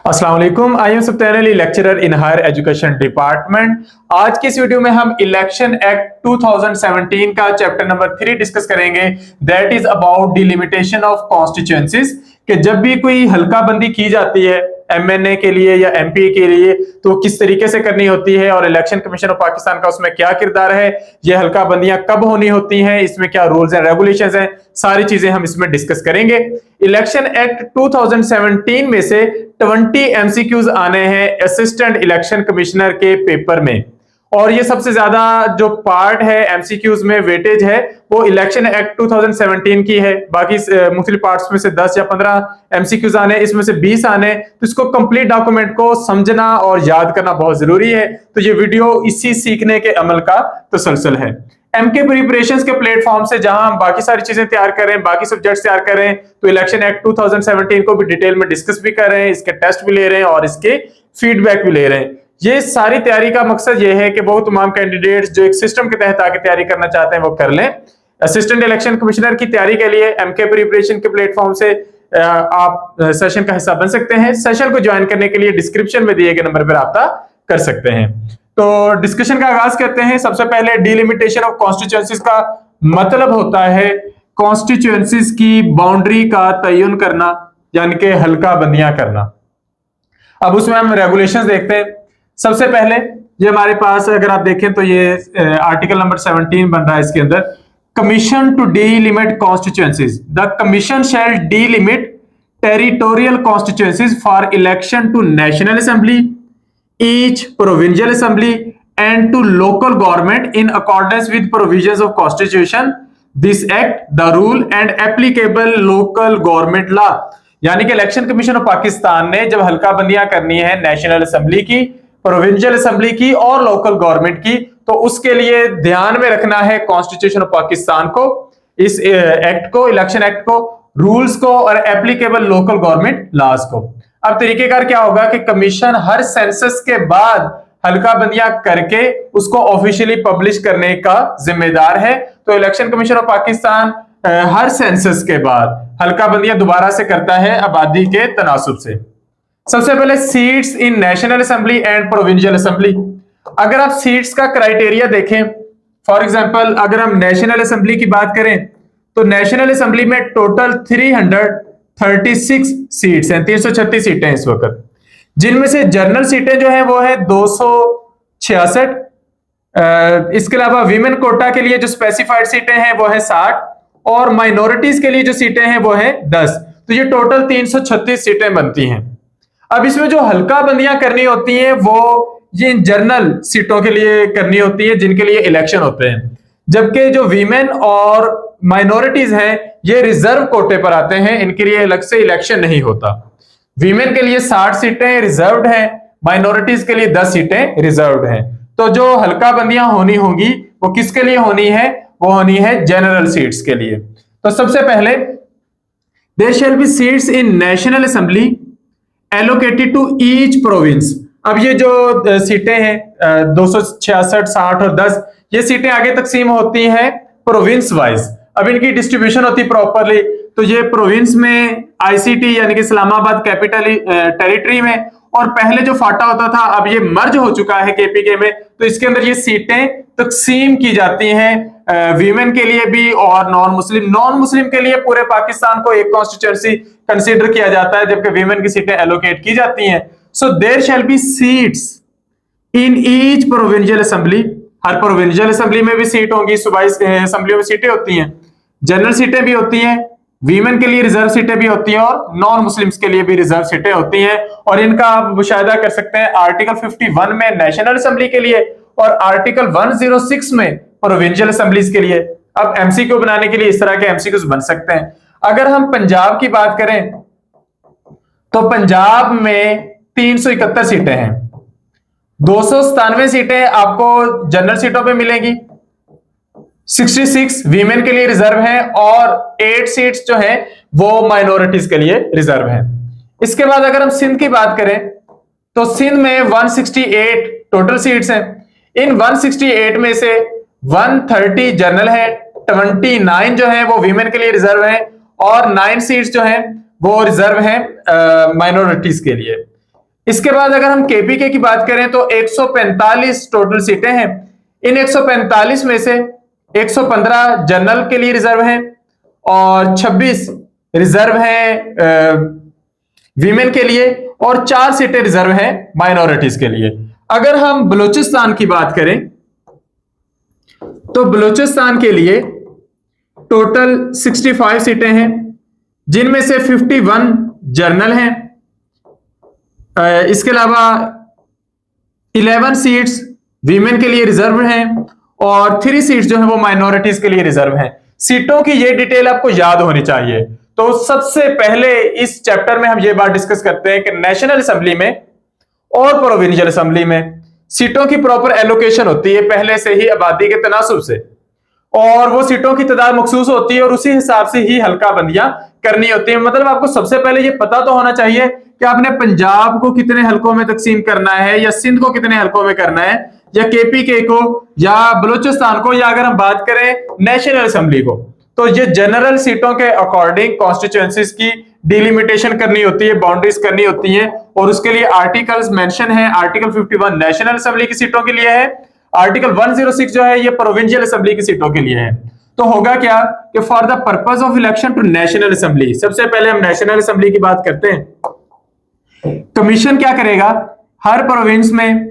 अस्सलाम वालेकुम। I am सप्तानली lecturer in higher education department. आज की इस वीडियो में हम इलेक्शन एक्ट 2017 का चैप्टर नंबर 3 डिस्कस करेंगे। That is about delimitation of constituencies, कि जब भी कोई हल्का बंदी की जाती है एमएनए के लिए या एमपी के लिए तो किस तरीके से करनी होती है और इलेक्शन कमीशन ऑफ पाकिस्तान का उसमें क्या किरदार है, ये हल्का बंदियां कब होनी होती हैं, इसमें क्या रूल्स एंड रेगुलेशंस हैं, सारी चीजें हम इसमें डिस्कस करेंगे। इलेक्शन एक्ट 2017 में से 20 एमसीक्यूज आने हैं असिस्टेंट इलेक्शन कमिश्नर के पेपर में, और ये सबसे ज्यादा जो पार्ट है एमसीक्यूज में वेटेज है वो इलेक्शन एक्ट 2017 की है। बाकी मुख्तलिफ पार्ट्स में से 10 या 15 एमसीक्यूज आने, इसमें से 20 आने, तो इसको कंप्लीट डॉक्यूमेंट को समझना और याद करना बहुत जरूरी है। तो ये वीडियो इसी सीखने के अमल का तसलसल है। एमके प्रिपरेशंस के प्लेटफॉर्म से जहां हम बाकी सारी चीजें तैयार कर रहे हैं, बाकी सब्जेक्ट्स तैयार कर रहे हैं, तो इलेक्शन एक्ट 2017 को भी डिटेल में डिस्कस भी कर रहे हैं, इसके टेस्ट भी ले रहे हैं और इसके फीडबैक भी ले रहे हैं। ये सारी तैयारी का मकसद ये है कि वो तमाम कैंडिडेट्स जो एक सिस्टम के तहत आके तैयारी करना चाहते हैं वो कर लें। असिस्टेंट इलेक्शन कमिश्नर की तैयारी के लिए एमके प्रिपरेशन के प्लेटफॉर्म से आप सेशन का हिस्सा बन सकते हैं। सेशन को ज्वाइन करने के लिए डिस्क्रिप्शन में दिए गए नंबर पर राब्ता कर सकते हैं। तो डिस्कशन का आगाज करते हैं। सबसे पहले डिलिमिटेशन ऑफ कॉन्स्टिट्यूएंसीज का मतलब होता है कॉन्स्टिट्यूएंसीज की बाउंड्री का तयन करना, यानी कि हल्का बंदियां करना। अब उसमें हम रेगुलेशंस देखते हैं। सबसे पहले ये हमारे पास अगर आप देखें तो ये आर्टिकल नंबर 17 बन रहा है। इसके अंदर commission to delimit constituencies, the commission shall delimit territorial constituencies for election to national assembly, each provincial assembly and to local government in accordance with provisions of constitution, this act, the rule and applicable local government law। यानी कि election commission of Pakistan ने जब हल्का बंदियां करनी है national assembly की, provincial assembly की और लोकल गवर्नमेंट की, तो उसके लिए ध्यान में रखना है कॉन्स्टिट्यूशन ऑफ पाकिस्तान को, इस एक्ट को, इलेक्शन एक्ट को, रूल्स को और एप्लीकेबल लोकल गवर्नमेंट लॉज को। अब तरीकेकार क्या होगा कि कमीशन हर सेंसस के बाद हल्का बंदियां करके उसको ऑफिशियली पब्लिश करने का जिम्मेदार है। तो election commission of Pakistan her census के बाद हल्का बंदियां दोबारा से करता है आबादी के तनासुब से। सबसे पहले seats in national assembly and provincial assembly. अगर आप सीट्स का क्राइटेरिया देखें, फॉर एग्जांपल अगर हम नेशनल असेंबली की बात करें तो नेशनल असेंबली में टोटल 336 सीट्स हैं, 336 सीटें हैं इस वक्त, जिनमें से जनरल सीटें जो है वो है 266। इसके अलावा विमेन कोटा के लिए जो स्पेसिफाइड सीटें हैं वो है 60 और माइनॉरिटीज के लिए जो सीटें हैं वो है 10। तो ये टोटल 336 सीटें बनती हैं। अब इसमें जो हल्का बंदियां करनी होती हैं वो ये जनरल सीटों के लिए करनी होती है जिनके लिए इलेक्शन होते हैं, जबकि जो वीमेन और माइनॉरिटीज हैं ये रिजर्व कोटे पर आते हैं, इनके लिए अलग से इलेक्शन नहीं होता। वीमेन के लिए 60 सीटें रिजर्व्ड हैं, माइनॉरिटीज के लिए 10 सीटें रिजर्व्ड हैं। तो जो हल्का बंदियां होनी होगी वो किसके लिए होनी है? वो होनी है जनरल सीट्स के लिए। तो सबसे पहले there shall be seats in national assembly allocated to each province. अब ये जो सीटें हैं 266, 60 और 10, ये सीटें आगे तकसीम होती हैं प्रोविंस वाइज। अब इनकी डिस्ट्रीब्यूशन होती प्रॉपरली, तो ये प्रोविंस में आईसीटी यानी कि इस्लामाबाद कैपिटल टेरिटरी में, और पहले जो फाटा होता था अब ये मर्ज हो चुका है केपीके में, तो इसके अंदर ये सीटें तकसीम की जाती हैं वीमेन के लिए भी और नॉन मुस्लिम के लिए पूरे पाकिस्तान को एक कॉन्स्टिट्यूएंसी कंसीडर किया जाता है, जबकि वीमेन की सीटें एलोकेट की जाती हैं। So there shall be seats in each provincial assembly. हर प्रोविंशियल असेंबली में भी सीट होंगी, सूबाई असेंबली में सीटें होती हैं, जनरल सीटें भी होती हैं, वीमेन के लिए रिजर्व सीटें भी होती हैं और नॉन मुस्लिम्स के लिए भी रिजर्व सीटें होती हैं। और इनका आप मुशाहिदा कर सकते हैं आर्टिकल 51 में नेशनल असेंबली के लिए और आर्टिकल 106 में प्रोविंशियल असेंबलीज के लिए। अब एमसीक्यू बनाने के लिए इस तरह के एमसीक्यूज बन सकते हैं। अगर हम पंजाब की बात करें तो पंजाब में 371 सीटें हैं, 297 सीटें आपको जनरल सीटों पे मिलेंगी, 66 वीमेन के लिए रिजर्व हैं और 8 सीट्स जो हैं वो माइनॉरिटीज के लिए रिजर्व हैं। इसके बाद अगर हम सिंध की बात करें तो सिंध में 168 टोटल सीट्स हैं। इन 168 में से 130 जनरल है, 29 जो है वो वीमेन के लिए रिजर्व है और 9 सीट्स जो हैं वो रिजर्व हैं माइनॉरिटीज के लिए। इसके बाद अगर हम केपीके की बात करें तो 145 टोटल सीटें हैं। इन 145 में से 115 जनरल के लिए रिजर्व हैं और 26 रिजर्व हैं वीमेन के लिए और 4 सीटें रिजर्व हैं माइनॉरिटीज के लिए। अगर हम बलूचिस्तान की बात करें तो बलूचिस्तान के लिए टोटल 65 सीटें हैं, जिनमें से 51 जनरल हैं। इसके अलावा 11 सीट्स वीमेन के लिए रिजर्व हैं और 3 सीट्स जो है वो माइनॉरिटीज के लिए रिजर्व हैं। सीटों की ये डिटेल आपको याद होनी चाहिए। तो सबसे पहले इस चैप्टर में हम ये बात डिस्कस करते हैं कि नेशनल असेंबली में और प्रोविंशियल असेंबली में सीटों की प्रॉपर एलोकेशन होती है पहले से ही आबादी के तनासुब से, और वो सीटों की तादाद मखसूस होती है और उसी हिसाब से ही हल्का बंदियां करनी होती है। मतलब आपको सबसे पहले ये पता तो होना चाहिए कि आपने पंजाब को कितने हलकों में तकसीम करना है, या सिंध को कितने हलकों में करना है, या केपीके को, या बलूचिस्तान को, या अगर हम बात करें नेशनल असेंबली को, तो ये जनरल सीटों के अकॉर्डिंग कॉन्स्टिट्यूएंसीज की डिलिमिटेशन करनी होती है, बाउंड्रीज करनी होती है, और उसके लिए आर्टिकल्स मेंशन है। आर्टिकल 51 नेशनल असेंबली की सीटों के लिए है, आर्टिकल 106 जो है ये प्रोविंशियल असेंबली की सीटों के लिए है। तो होगा क्या कि for the purpose of election to national assembly, सबसे पहले हम नेशनल असेंबली की बात करते हैं। कमीशन क्या करेगा, हर प्रोविंस में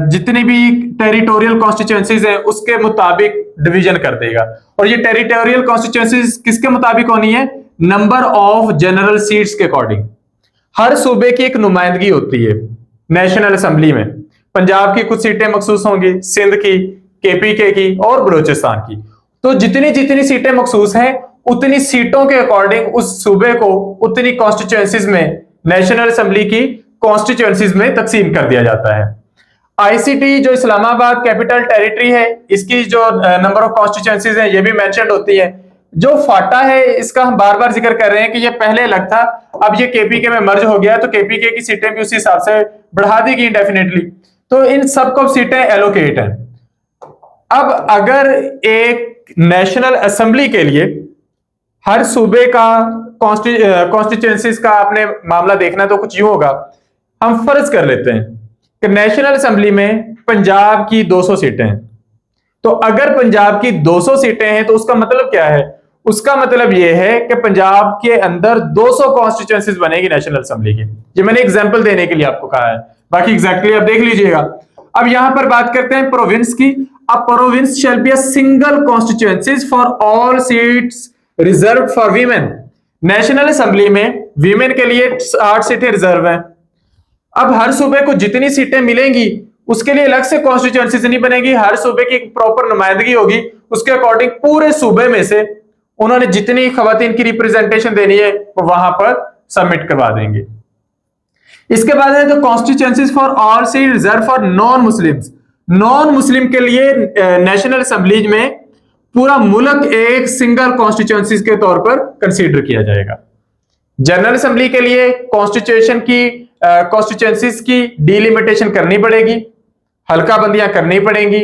जितनी भी टेरिटोरियल कॉन्स्टिट्यूएंसीज है उसके मुताबिक डिवीजन कर देगा, और ये टेरिटोरियल कॉन्स्टिट्यूएंसीज किसके मुताबिक होनी है, नंबर ऑफ जनरल सीट्स के अकॉर्डिंग। हर सूबे की एक नुमाइंदगी होती है नेशनल असेंबली में। पंजाब की कुछ सीटें मखसूस होंगी, सिंध की, केपीके की और बलूचिस्तान की। तो जितनी जितनी सीटें मखसूस हैं उतनी सीटों के अकॉर्डिंग उस सूबे को उतनी कॉन्स्टिट्यूएंसीज में, नेशनल असेंबली की कॉन्स्टिट्यूएंसीज में तकसीम कर दिया जाता है। आईसीटी जो इस्लामाबाद कैपिटल टेरिटरी है, इसकी जो नंबर ऑफ कॉन्स्टिट्यूएंसीज हैं ये भी मेंशन होती है। जो फाटा है इसका हम बार बार जिक्र कर रहे हैं कि ये पहले अलग था, अब ये केपीके में मर्ज हो गया, तो केपीके की सीटें भी उसी हिसाब से बढ़ा दी गई डेफिनेटली। तो इन सबको सीटें एलोकेट हैं। अब अगर एक नेशनल असेंबली के लिए हर सूबे का कॉन्स्टिट्यूएंसीज का आपने मामला देखना तो कुछ यूं होगा, हम फर्ज कर लेते हैं कि नेशनल असेंबली में पंजाब की 200 सीटें हैं। तो अगर पंजाब की 200 सीटें हैं तो उसका मतलब क्या है, उसका मतलब यह है कि पंजाब के अंदर 200 कॉन्स्टिट्यूएंसीज बनेगी नेशनल असेंबली की। ये मैंने एग्जांपल देने के लिए आपको कहा है, बाकी एग्जैक्टली आप देख लीजिएगा। अब यहां पर बात करते हैं प्रोविंस की। अब province shall be a single constituencies for all seats reserve for women. National assembly में वीमेन के लिए 8 सीटें रिजर्व हैं। अब हर सूबे को जितनी सीटें मिलेंगी उसके लिए अलग से कॉन्स्टिट्यूएंसीज नहीं बनेगी, हर सूबे की एक प्रॉपर नुमाइंदगी होगी। उसके अकॉर्डिंग पूरे सूबे में से उन्होंने जितनी खवातीन की रिप्रेजेंटेशन देनी है वो वहां पर सबमिट करवा देंगे। इसके बाद है तो constituencies for all seat reserve for non Muslims. Non Muslim के लिए नेशनल असेंबली में पूरा मुल्क एक सिंगल कॉन्स्टिट्यूएंसीज के तौर पर कंसीडर किया जाएगा। जनरल असेंबली के लिए कॉन्स्टिट्यूएंसीज की डिलिमिटेशन करनी पड़ेगी, हल्का बंदियां करनी पड़ेंगी।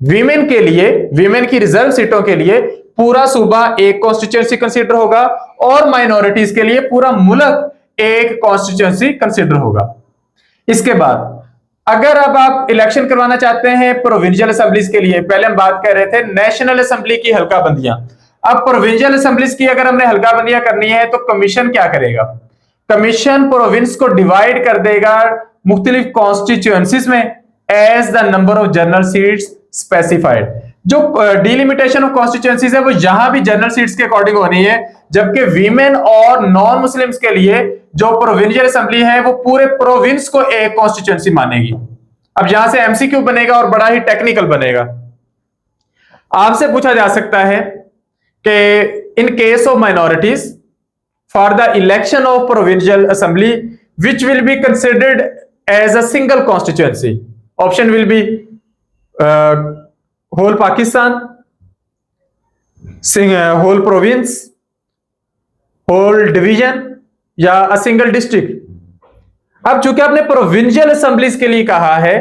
वीमेन के लिए, वीमेन की रिजर्व सीटों के लिए पूरा सूबा एक कॉन्स्टिट्यूएंसी कंसीडर होगा, और माइनॉरिटीज के लिए पूरा मुल्क एक कॉन्स्टिट्यूएंसी कंसीडर होगा। इसके बाद अगर अब आप इलेक्शन करवाना चाहते हैं प्रोविंशियल असेंबलीज के लिए, पहले हम बात कर रहे थे नेशनल असेंबली की हल्का बंदियां, अब प्रोविंशियल असेंबलीज की अगर हमने हल्का बंदियां करनी है तो कमीशन क्या करेगा, कमीशन प्रोविंस को डिवाइड कर देगा मुख्तलिफ कॉन्स्टिट्यूएंसीज में as the number of general seats specified. जो डिलिमिटेशन ऑफ कॉन्स्टिट्यूएंसीज है वो यहां भी जनरल सीट्स के अकॉर्डिंग होनी है, जबकि वीमेन और नॉन मुस्लिम्स के लिए जो प्रोविंशियल असेंबली है वो पूरे प्रोविंस को एक कॉन्स्टिट्यूएंसी मानेगी। अब यहां से एमसीक्यू बनेगा और बड़ा ही टेक्निकल बनेगा। आपसे पूछा जा सकता है कि in case of minorities for the election of provincial assembly which will be considered as a single constituency, option will be whole Pakistan, whole province, whole division या a single district। अब चूंकि आपने प्रोविंशियल असेंबलीज के लिए कहा है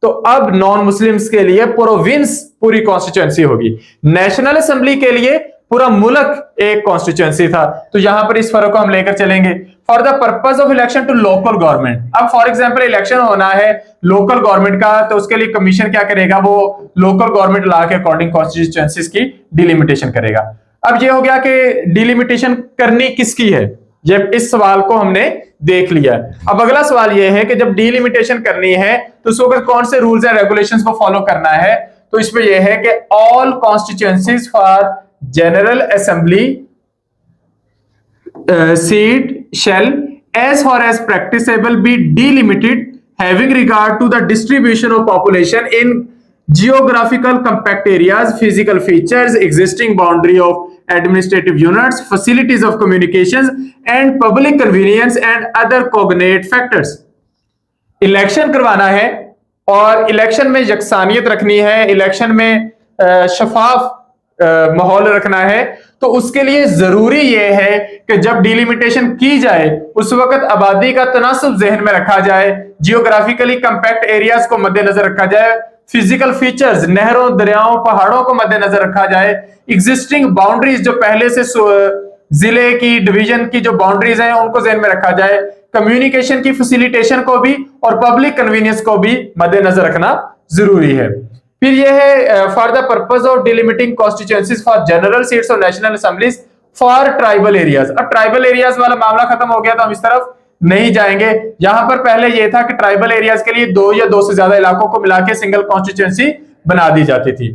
तो अब नॉन मुस्लिम्स के लिए प्रोविंस पूरी कॉन्स्टिट्यूएंसी होगी, नेशनल असेंबली के लिए पूरा मुल्क एक कॉन्स्टिट्यूएंसी था। तो यहां पर इस फर्क को हम लेकर चलेंगे। For the purpose of election to local government. अब फॉर एग्जांपल इलेक्शन होना है लोकल गवर्नमेंट का, तो उसके लिए कमीशन क्या करेगा, वो लोकल गवर्नमेंट लॉ के अकॉर्डिंग कॉन्स्टिट्यूएंसीज की डिलिमिटेशन करेगा। अब ये हो गया कि डिलिमिटेशन करनी किसकी है, जब इस सवाल को हमने देख लिया। अब अगला सवाल ये है कि जब डिलिमिटेशन करनी है तो उस वक्त कौन से रूल्स एंड रेगुलेशंस को फॉलो करना है। तो इसमें यह है कि all constituencies for general assembly seat shall as far as practicable be delimited having regard to the distribution of population in geographical compact areas, physical features, existing boundary of administrative units, facilities of communications and public convenience and other cognate factors। Election करवाना है और election में यकसानियत रखनी है, election में शफाफ माहौल रखना है, तो उसके लिए जरूरी यह है कि जब डिलिमिटेशन की जाए उस वक्त आबादी का तनासुब जहन में रखा जाए, जियोग्राफिकली कंपैक्ट एरियाज को मद्देनजर रखा जाए, फिजिकल फीचर्स नहरों दरियाओं पहाड़ों को मद्देनजर रखा जाए, एग्जिस्टिंग बाउंड्रीज जो पहले से जिले की डिवीजन की जो बाउंड्रीज हैं उनको जहन में रखा जाए, कम्युनिकेशन की फैसिलिटेशन को भी और पब्लिक कन्वीनियंस को भी मद्देनजर रखना जरूरी है। फिर यह है for the purpose of delimiting constituencies for general seats of national assemblies for tribal areas. अब ट्राइबल एरियाज वाला मामला खत्म हो गया तो हम इस तरफ नहीं जाएंगे। यहां पर पहले यह था कि ट्राइबल एरियाज के लिए 2 या 2 से ज्यादा इलाकों को मिला के सिंगल कॉन्स्टिट्यूएंसी बना दी जाती थी।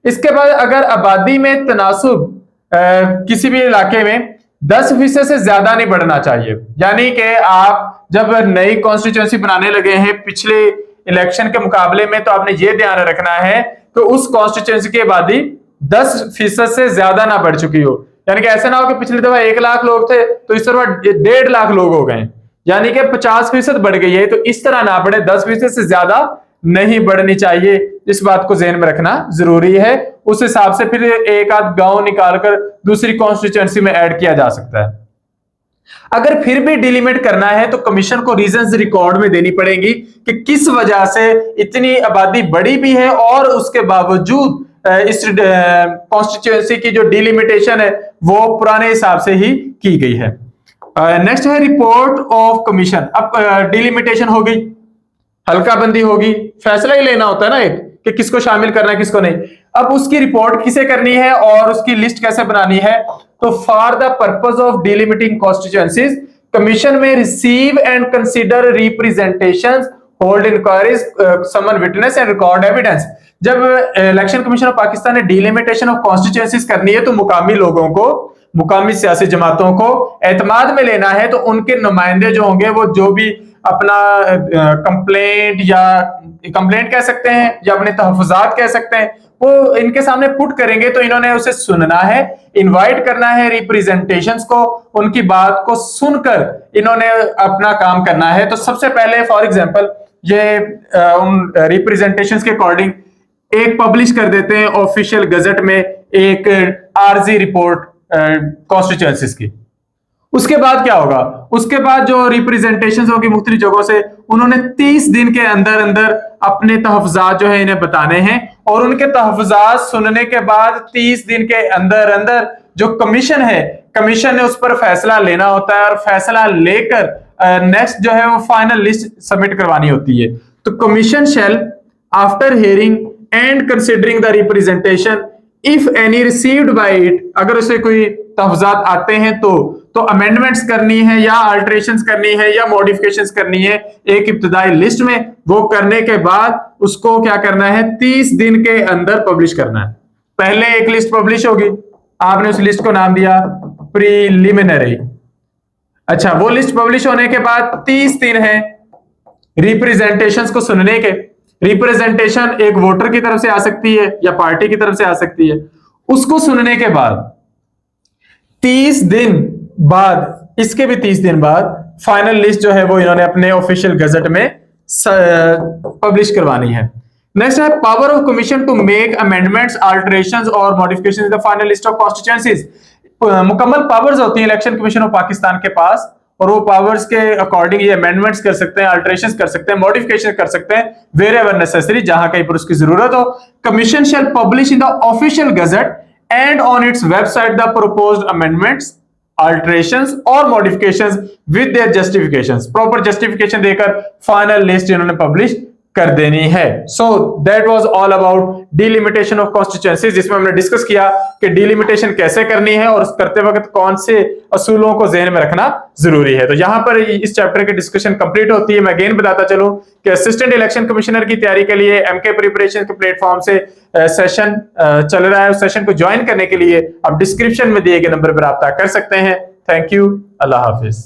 इसके बाद अगर आबादी में तनासुब किसी भी इलाके में 10% से ज्यादा नहीं बढ़ना चाहिए, यानी कि आप जब नई कॉन्स्टिट्यूएंसी बनाने लगे हैं पिछले इलेक्शन के मुकाबले में, तो आपने ये ध्यान रखना है कि उस कॉन्स्टिट्यूएंसी की आबादी 10% से ज्यादा ना बढ़ चुकी हो। यानी कि ऐसा ना हो कि पिछली दफा 1 लाख लोग थे तो इस तरह 1.5 लाख लोग हो गए, यानी कि 50% बढ़ गई है, तो इस तरह ना बढ़े, 10% से ज्यादा नहीं बढ़नी चाहिए। इस बात को ध्यान में रखना जरूरी है। उस हिसाब से फिर एक आध गांव निकालकर दूसरी कॉन्स्टिट्यूएंसी में ऐड किया जा सकता है। अगर फिर भी डिलिमिट करना है तो कमीशन को रीजंस रिकॉर्ड में देनी पड़ेगी कि किस वजह से इतनी आबादी बढ़ी भी है और उसके बावजूद इस कॉन्स्टिट्यूएंसी की जो डिलिमिटेशन है वो पुराने हिसाब से ही की गई है। नेक्स्ट है रिपोर्ट ऑफ कमीशन। अब डिलिमिटेशन हो गई, हल्का बंदी होगी, फैसला ही लेना होता है ना एक कि किसको शामिल करना है किसको नहीं। अब उसकी रिपोर्ट किसे करनी है और उसकी लिस्ट कैसे बनानी है। तो for the purpose of delimiting constituencies commission में receive and consider representations, hold inquiries, summon witness and record evidence. जब इलेक्शन कमीशन ऑफ पाकिस्तान ने डिलिमिटेशन ऑफ कॉन्स्टिट्यूएंसीज करनी है तो मुकामी लोगों को, मुकामी सियासी जमातों को एतमाद में लेना है, तो उनके नुमाइंदे जो होंगे वो जो भी अपना कंप्लेंट या कंप्लेंट कह सकते हैं या अपने तहफुजात कह सकते हैं वो इनके सामने पुट करेंगे, तो इन्होंने उसे सुनना है, इनवाइट करना है रिप्रेजेंटेशंस को, उनकी बात को सुनकर इन्होंने अपना काम करना है। तो सबसे पहले फॉर एग्जांपल ये उन रिप्रेजेंटेशंस के अकॉर्डिंग एक पब्लिश कर देते हैं ऑफिशियल गजट में एक आरजी रिपोर्ट कॉन्स्टिट्यूएंसीज की। उसके बाद क्या होगा, उसके बाद जो रिप्रेजेंटेशंस होगी मुख्तलिफ जगहों से, उन्होंने 30 दिन के अंदर अंदर अपने तहफुजात जो है इन्हें बताने हैं और उनके तहफुजात सुनने के बाद 30 दिन के अंदर अंदर जो कमीशन है, कमीशन ने उस पर फैसला लेना होता है और फैसला लेकर नेक्स्ट जो है वो फाइनल लिस्ट सबमिट करवानी होती है। तो commission shell after hearing and considering the representation if any received by it, अगर उसे कोई तहफुजात आते हैं तो अमेंडमेंट्स करनी है या अल्टरेशंस करनी है या मॉडिफिकेशंस करनी है एक इब्तिदाई लिस्ट में, वो करने के बाद उसको क्या करना है 30 दिन के अंदर पब्लिश करना है। पहले एक लिस्ट पब्लिश होगी, आपने उस लिस्ट को नाम दिया प्रीलिमिनरी। अच्छा, वो लिस्ट पब्लिश होने के बाद 30 दिन है रिप्रेजेंटेशंस को सुनने के। रिप्रेजेंटेशन एक वोटर की तरफ से आ सकती है या पार्टी की तरफ से आ सकती है। उसको सुनने के बाद 30 दिन बाद, इसके भी 30 दिन बाद फाइनल लिस्ट जो है वो इन्होंने अपने ऑफिशियल गजट में पब्लिश करवानी है। नेक्स्ट है power of commission to make amendments, alterations और modifications in the final list of constituencies. मुकम्मल पावर्स होती है इलेक्शन कमीशन ऑफ पाकिस्तान के पास और वो पावर्स के अकॉर्डिंग ये अमेंडमेंट्स कर सकते हैं, अल्टरेशंस कर सकते हैं, मॉडिफिकेशन कर सकते हैं वेरेवर नेसेसरी, जहां कहीं पर उसकी जरूरत हो। Commission shell publish in the official gazette and on its website the proposed amendments alterations और modifications with their justifications, proper justification देकर फाइनल लिस्ट इन्होंने पब्लिश कर देनी है। So that was all about delimitation of constituencies, जिसमें हमने discuss किया कि डिलिमिटेशन कैसे करनी है और करते वक्त कौन से असूलों को ज़हन में रखना जरूरी है। तो यहां पर इस चैप्टर की डिस्कशन कंप्लीट होती है। मैं अगेन बताता चलूं कि असिस्टेंट इलेक्शन कमिश्नर की तैयारी के लिए एमके प्रिपरेशन के प्लेटफॉर्म से सेशन चल रहा है। उस सेशन को ज्वाइन करने के लिए आप डिस्क्रिप्शन में दिए गए नंबर पर रब्ता कर सकते हैं। Thank you, Allah Hafiz.